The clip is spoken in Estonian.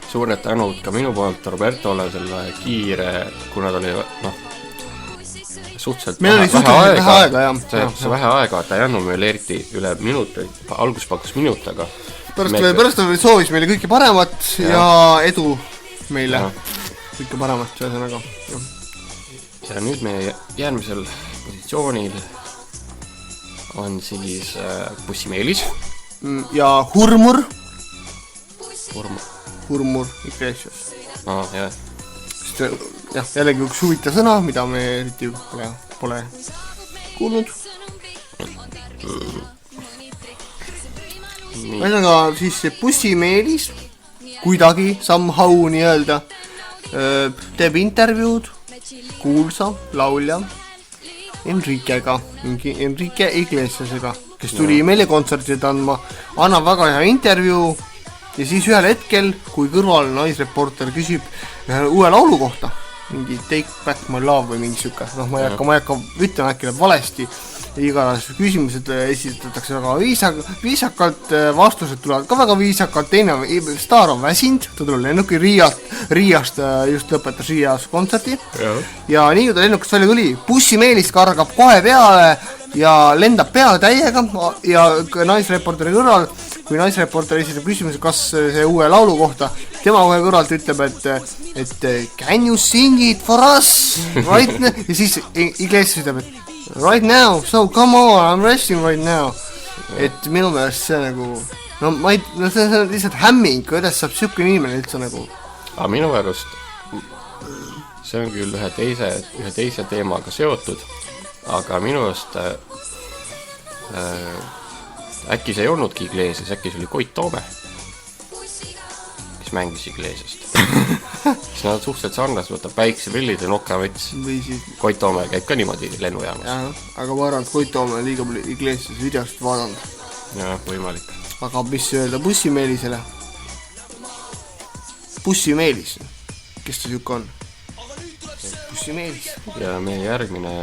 suured tänud ka minu poolt Robertole selle kiire, kuna ta oli suhteliselt vähe aega, jah. See vähe aega, ta ei andnud meile eriti üle minuti, algus pakkus minutaga. Pärast ta soovis meile kõike paremat ja edu meile kõike paremat, ühesõnaga. Ja nüüd meie järgmisel positsioonil on siis Bussimeelis ja Hurmur Iglesias. Jah. Jah, jällegi üks huvitav sõna, mida me eriti pole kuulnud. Ühesõnaga siis see Bussimeelis kuidagi somehow nii-öelda teeb intervjuud kuulsa laulja Enrique Iglesiasega, kes tuli meile kontserdid andma, annab väga hea intervjuu ja siis ühel hetkel, kui kõrval naisreporter küsib ühe uue laulu kohta, mingi Take Back My Love või mingi siuke, ma ei hakka ütlema, äkki läheb valesti, igatahes küsimused esitatakse väga viisakalt, vastused tulevad ka väga viisakalt, teine staar on väsinud, ta tuleb lennuki Riiast just lõpetas Riias kontserti ja nii kui ta lennukast välja tuli, Bussimeelis kargab kohe peale ja lendab peale täiega ja naisreporteri kõrval, kui naisreporter esitab küsimuse, kas see uue laulu kohta, tema kohe kõrvalt ütleb, et can you sing it for us right now? Ja siis Iglesias ütleb, et right now, so come on, I'm resting right now. Et minu meelest see nagu, see on lihtsalt hämming, kuidas saab siuke inimene üldse nagu. Aga minu arust see on küll ühe teise teemaga seotud, aga minu arust äkki see ei olnudki Iglesias, äkki see oli Koit Toome, kes mängis Iglesiast. Siis nad suhteliselt sarnas, võtab päikseprillid ja nokkamüts. Koit Toome käib ka niimoodi lennujaamas. Aga ma arvan, et Koit Toome liiga Iglesias videost vaadanud. Jah, võimalik. Aga mis öelda Bussimeelisele? Bussimeelis, kes ta siuke on? Bussimeelis. Ja meie järgmine